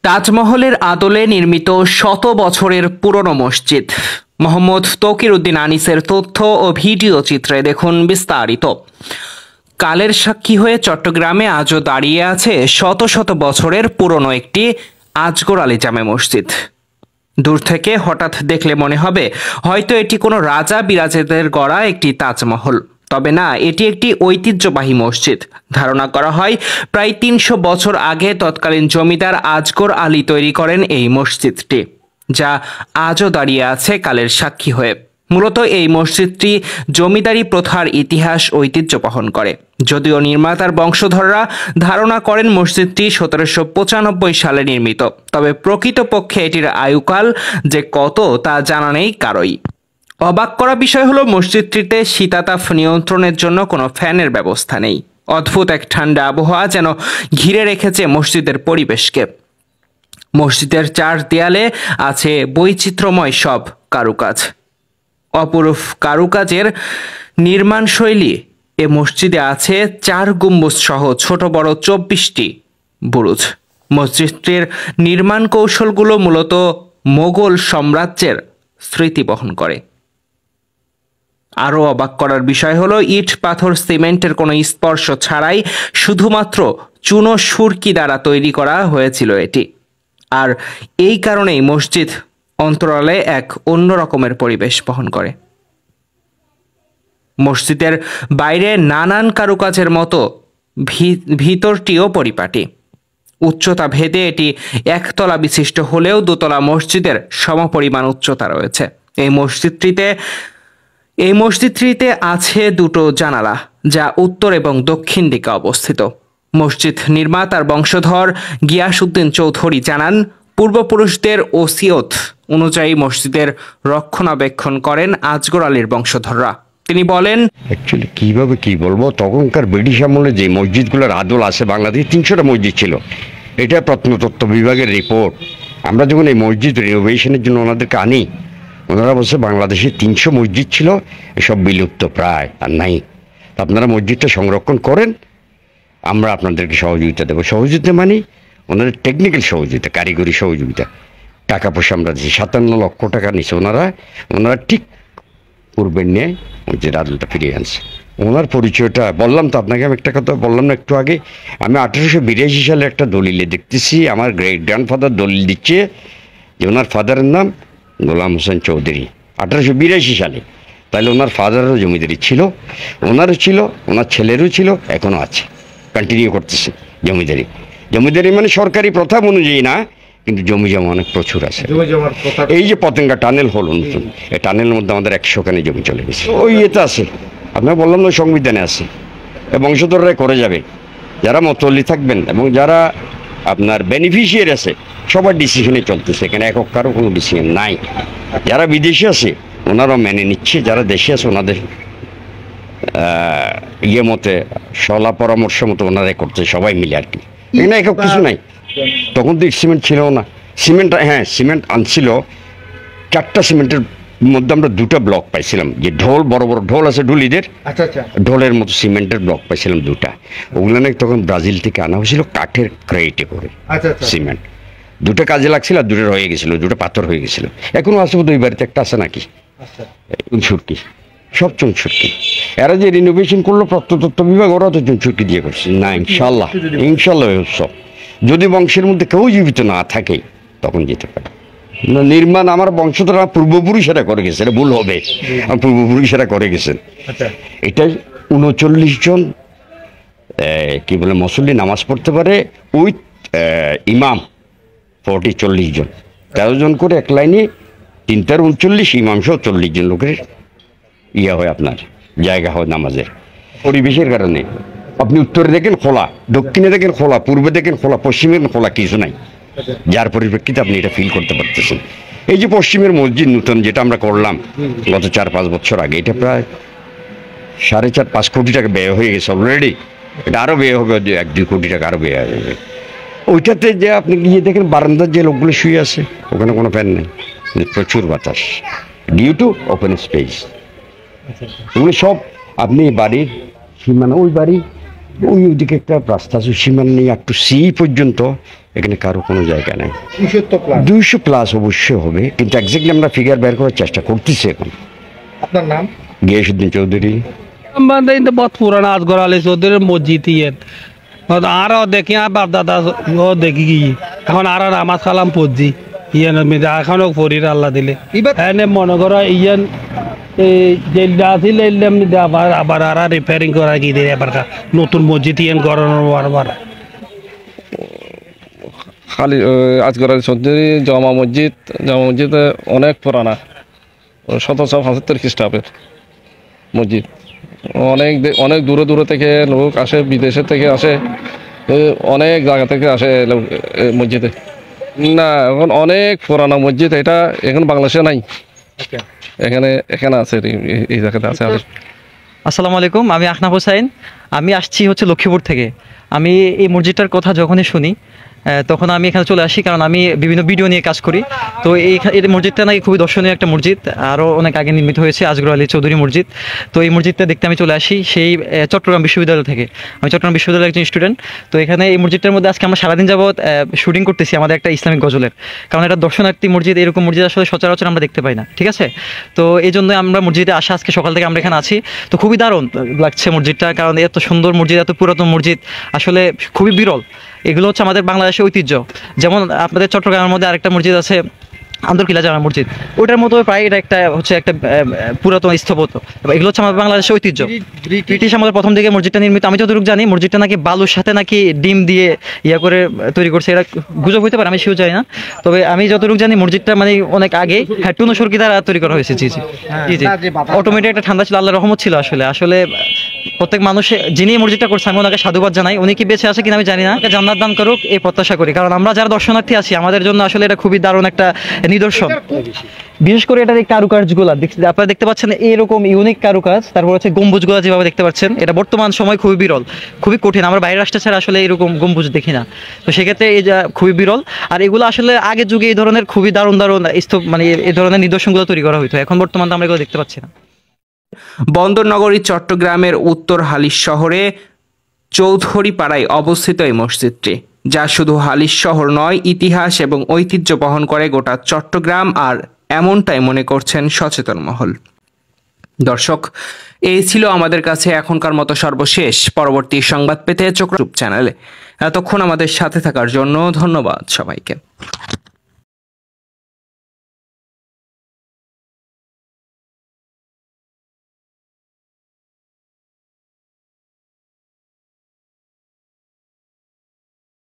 তাজমহলের আদলে নির্মিত শত বছরের পুরনো মসজিদ। মোহাম্মদ তৌকির উদ্দিন আনিসের তথ্য ও ভিডিও চিত্রে দেখুন বিস্তারিত। কালের সাক্ষী হয়ে চট্টগ্রামে আজও দাঁড়িয়ে আছে শত শত বছরের পুরনো একটি আজগর আলী জামে মসজিদ। দূর থেকে হঠাৎ দেখলে মনে হবে হয়তো এটি কোনো রাজা বিরাজেদের গড়া একটি তাজমহল। তবে না, এটি একটি ঐতিহ্যবাহী মসজিদ। ধারণা করা হয় প্রায় ৩০০ বছর আগে তৎকালীন জমিদার আজগর আলী তৈরি করেন এই মসজিদটি, যা আজও দাঁড়িয়ে আছে কালের সাক্ষী হয়ে। মূলত এই মসজিদটি জমিদারি প্রথার ইতিহাস ঐতিহ্য বহন করে। যদিও নির্মাতার বংশধররা ধারণা করেন মসজিদটি ১৭৯৫ সালে নির্মিত, তবে প্রকৃতপক্ষে এটির আয়ুকাল যে কত তা জানা নেই কারোই। অবাক করা বিষয় হলো মসজিদটিতে শীতাতাপ নিয়ন্ত্রণের জন্য কোনো ফ্যানের ব্যবস্থা নেই। অদ্ভুত এক ঠান্ডা আবহাওয়া যেন ঘিরে রেখেছে মসজিদের পরিবেশকে। মসজিদের চার দেয়ালে আছে বৈচিত্র্যময় সব কারুকাজ। অপরূপ কারুকাজের নির্মাণ শৈলী। এ মসজিদে আছে ৪ গম্বুজ সহ ছোট বড় ২৪টি বুরুজ। মসজিদটির নির্মাণ কৌশলগুলো মূলত মোগল সাম্রাজ্যের স্মৃতি বহন করে। আরও অবাক করার বিষয় হলো ইট পাথর সিমেন্টের কোনো স্পর্শ ছাড়াই শুধুমাত্র চুনো সুরকি দ্বারা তৈরি করা হয়েছিল এটি। আর এই কারণেই মসজিদ অন্তরালে এক অন্য রকমের পরিবেশ বহন করে। মসজিদের বাইরে নানান কারুকাজের মতো ভিতরটিও পরিপাটি। উচ্চতা ভেদে এটি একতলা বিশিষ্ট হলেও দোতলা মসজিদের সমপরিমাণ উচ্চতা রয়েছে। এই মসজিদটিতে আছে দুটো জানালা, যা উত্তর এবং দক্ষিণ দিকে অবস্থিত। মসজিদ নির্মাতার বংশধর গিয়াসউদ্দিন চৌধুরী জানান, পূর্বপুরুষদের ওসিয়ত অনুযায়ী মসজিদের রক্ষণাবেক্ষণ করেন আজগর আলীর বংশধররা। তিনি বলেন, অ্যাকচুয়ালি কীভাবে কী বলবো, তখনকার ব্রিটিশ আমলে যে মসজিদগুলোর আদল আছে বাংলাদেশে ৩০০টা মসজিদ ছিল। এটা প্রত্নতত্ত্ব বিভাগের রিপোর্ট। আমরা যখন এই মসজিদ রিনোভেশনের জন্য ওনাদেরকে আনি, ওনারা বলছে বাংলাদেশে ৩০০ মসজিদ ছিল, এসব বিলুপ্ত প্রায় আর নাই। আপনারা মসজিদটা সংরক্ষণ করেন, আমরা আপনাদেরকে সহযোগিতা দেবো। সহযোগিতা মানে ওনাদের টেকনিক্যাল সহযোগিতা, কারিগরি সহযোগিতা। টাকা পয়সা আমরা দিচ্ছি, ৫৭ লক্ষ টাকা নিচ্ছে ওনারা ঠিক পূর্বের নিয়ে মসজিদ আদলটা ফিরিয়ে আনছে। ওনার পরিচয়টা বললাম তো আপনাকে, আমি একটা কথা বললাম না একটু আগে, আমি ১৮৮২ সালে একটা দলিলে দেখতেছি, আমার গ্রেট গ্র্যান্ডফাদার দলিল দিচ্ছে যে ওনার ফাদারের নাম গোলাম হোসেন চৌধুরী, ১৮৮২ সালে। তাহলে ওনার ফাদারেরও জমিদারি ছিল, ওনারও ছিল, ওনার ছেলেরও ছিল, এখনও আছে, কন্টিনিউ করতেছে জমিদারি মানে সরকারি প্রথা অনুযায়ী না, কিন্তু জমি জমা অনেক প্রচুর আছে। এই যে পতেঙ্গা টানেল হলো নতুন, এই টানেলের মধ্যে আমাদের ১০০ খানি জমি চলে গেছে। ওই ইয়েতে আছে, আপনার বললাম না, সংবিধানে আছে। বংশধররাই করে যাবে, যারা মতলি থাকবেন এবং যারা আপনার বেনিফিশিয়ারি আছে সবার ডিসিশনে চলতেছে। এখানে একক কারো কোনো ডিসিশন নাই। যারা বিদেশে আছে ওনারাও মেনে নিচ্ছে, যারা দেশে আছে ওনাদের ইয়ে মতে সলা পরামর্শ মতো ওনারাই করছে, সবাই মিলে আর কি। এখানে একক কিছু নাই। তখন তো সিমেন্ট ছিল না। সিমেন্ট আনছিল 4টা সিমেন্টের মধ্যে আমরা 2টা ব্লক পাইছিলাম, যে বড় বড় ঢোল আছে ঢুলিদের, ঢোলের মতো সিমেন্টের ব্লক পাইছিলাম 2টা। ওগুলো নাকি তখন ব্রাজিল থেকে আনা হয়েছিল কাঠের ক্রেটে করে সিমেন্ট। 2টা কাজে লাগছিল আর 2টা রয়ে গেছিল, 2টা পাথর হয়ে গেছিল। এখনো আছে বোধ, ওই বাড়িতে একটা আছে নাকি, চুনসুরকি, সব চুনসুরকি। এরা যে রিনোভেশন করলো প্রত্নতত্ত্ব বিভাগ, ওরা তো চুনসুরকি দিয়ে করছে না। ইনশাল্লাহ সব যদি বংশের মধ্যে কেউ জীবিত না থাকে তখন যেতে পারে। নির্মাণ আমার বংশধর পূর্বপুরুষেরা করে গেছে, এটা ভুল হবে, আমার পূর্বপুরুষেরা করে গেছেন। এটাই ৩৯ জন কি বলে মুসল্লি নামাজ পড়তে পারে, উইথ ইমাম 40 জন, 13 জন করে এক লাইনে, 3 × 39 ইমাম সহ 40 জন লোকের ইয়ে হয়, আপনার জায়গা হয় নামাজের। পরিবেশের কারণে আপনি উত্তরে দেখেন খোলা, দক্ষিণে দেখেন খোলা, পূর্বে দেখেন খোলা, পশ্চিমে খোলা, কিছু নাই। যার পরিপ্রেক্ষিতে আপনি এটা ফিল করতে পারতেছেন। এই যে পশ্চিমের মসজিদ নতুন যেটা আমরা করলাম গত 4-5 বছর আগে, এটা প্রায় 4.5-5 কোটি টাকা ব্যয় হয়ে গেছে অলরেডি। এটা আরও ব্যয় হবে, 1-2 কোটি টাকা আরও ব্যয় হবে। ওইটাতে যে আপনি গিয়ে দেখেন বারান্দার যে লোকগুলো শুয়ে আছে, ওখানে কোনো ফ্যান নেই, প্রচুর বাতাস, ডিউ টু ওপেন স্পেস। ওগুলো সব আপনি বাড়ির সীমানা, ওই বাড়ি ওই ওইদিকে একটা রাস্তা আছে, সীমানা নেই, একটু সি পর্যন্ত এখানে কারো কোনো জায়গা নেই। 200+ 200+ অবশ্যই হবে, কিন্তু এক্স্যাক্টলি আমরা ফিগার বের করার চেষ্টা করতেছি এখন। আপনার নাম? গিয়াসউদ্দিন চৌধুরী। আমাদের কিন্তু বহুত পুরানা আজগর আলী চৌধুরীর মসজিদ ইয়েন আরও দেখি আর বাপ দাদা ও দেখি কি এখন আর নামাজ কালাম পড়ছি ইয়েন এখনও পড়ির আল্লাহ দিলে এনে মনে করো ইয়েন যেটা আছিল আবার আবার আর রিপেয়ারিং করা কি দিয়ে এবার নতুন মসজিদ ইয়েন গড়ানোর বারবার খালি আজগর আলী চৌধুরী জামা মসজিদ অনেক পুরানা, 1775 খ্রিস্টাব্দের মসজিদ। অনেক দূরে দূরে থেকে লোক আসে, বিদেশের থেকে আসে, অনেক জায়গা থেকে আসে মসজিদে। না এখন অনেক পুরানা মসজিদ, এটা এখন বাংলাদেশে নাই, এখানে আছে, এই জায়গাতে আছে। আসসালামু আলাইকুম, আমি আহনাফ হোসাইন। আমি আসছি হচ্ছে লক্ষ্মীপুর থেকে। আমি এই মসজিদটার কথা যখনই শুনি তখন আমি এখানে চলে আসি, কারণ আমি বিভিন্ন ভিডিও নিয়ে কাজ করি। তো এই মসজিদটা নাকি খুবই দর্শনীয় একটা মসজিদ, আরও অনেক আগে নির্মিত হয়েছে, আজগর আলী চৌধুরী মসজিদ। তো এই মসজিদটা দেখতে আমি চলে আসি সেই চট্টগ্রাম বিশ্ববিদ্যালয় থেকে। আমি চট্টগ্রাম বিশ্ববিদ্যালয়ের একজন স্টুডেন্ট। তো এখানে এই মসজিদটার মধ্যে আজকে আমরা সারাদিন যাবৎ শুটিং করতেছি আমাদের একটা ইসলামিক গজলের, কারণ এটা দর্শনার্থী মসজিদ, এরকম মসজিদ আসলে সচরাচর আমরা দেখতে পাই না, ঠিক আছে? তো এই জন্য আমরা মসজিদে আসা, আজকে সকাল থেকে আমরা এখানে আছি। তো খুবই দারুণ লাগছে মসজিদটা, কারণ এত সুন্দর মসজিদ, এত পুরাতন মসজিদ আসলে খুবই বিরল। এগুলো হচ্ছে আমাদের বাংলাদেশের ঐতিহ্য। যেমন আপনাদের চট্টগ্রামের মধ্যে আরেকটা মসজিদ আছে আন্দরকিল্লা জামা মসজিদ, ওটার মতো প্রায় এটা একটা পুরাতন স্থপত্য। এগুলো হচ্ছে আমাদের বাংলাদেশের ঐতিহ্য। ব্রিটিশ আমাদের প্রথম দিকে মসজিদটা নির্মিত, আমি যতটুকু জানি মসজিদটা নাকি বালুর সাথে নাকি ডিম দিয়ে করে তৈরি করছে, এটা গুজব হইতে পারে, আমি সেও জানি না। তবে আমি যতটুকু জানি মসজিদটা মানে অনেক আগে টুনো সরকি দ্বারা তৈরি করা হয়েছে। জি জি জি জি অটোমেটিক একটা ঠান্ডা ছিল, আল্লাহর রহমত ছিল। আসলে প্রত্যেক মানুষ যিনি মসজিদটা করছে আমি ওনাকে সাধুবাদ জানাই। উনি কি বেঁচে আছে কিনা আমি জানি না, জান্নাত দান করুক এই প্রত্যাশা করি, কারণ আমরা যারা দর্শনার্থী আছি আমাদের জন্য আসলে এটা খুবই দারুণ একটা নিদর্শন। বিশেষ করে এটার এই কারুকাজগুলো আপনারা দেখতে পাচ্ছেন, এরকম ইউনিক কারুকাজ। তারপর হচ্ছে গম্বুজগুলো যেভাবে দেখতে পাচ্ছেন, এটা বর্তমান সময় খুবই বিরল, খুবই কঠিন। আমরা বাইরের রাষ্ট্র ছাড়া আসলে এরকম গম্বুজ দেখি না। তো সেক্ষেত্রে এই খুবই বিরল। আর এগুলো আসলে আগের যুগে এই ধরনের খুবই দারুণ মানে এই ধরনের নিদর্শনগুলো তৈরি করা হইতো, এখন বর্তমানে আমরা এগুলো দেখতে পাচ্ছি না। বন্দরনগরী চট্টগ্রামের উত্তর হালিশ শহরে চৌধুরীপাড়ায় অবস্থিত এই মসজিদটি, যা শুধু হালিশ শহর নয়, ইতিহাস এবং ঐতিহ্য বহন করে গোটা চট্টগ্রাম, আর এমনটাই মনে করছেন সচেতন মহল। দর্শক, এই ছিল আমাদের কাছে এখনকার মতো সর্বশেষ। পরবর্তী সংবাদ পেতে চোখ চ্যানেলে এতক্ষণ আমাদের সাথে থাকার জন্য ধন্যবাদ সবাইকে।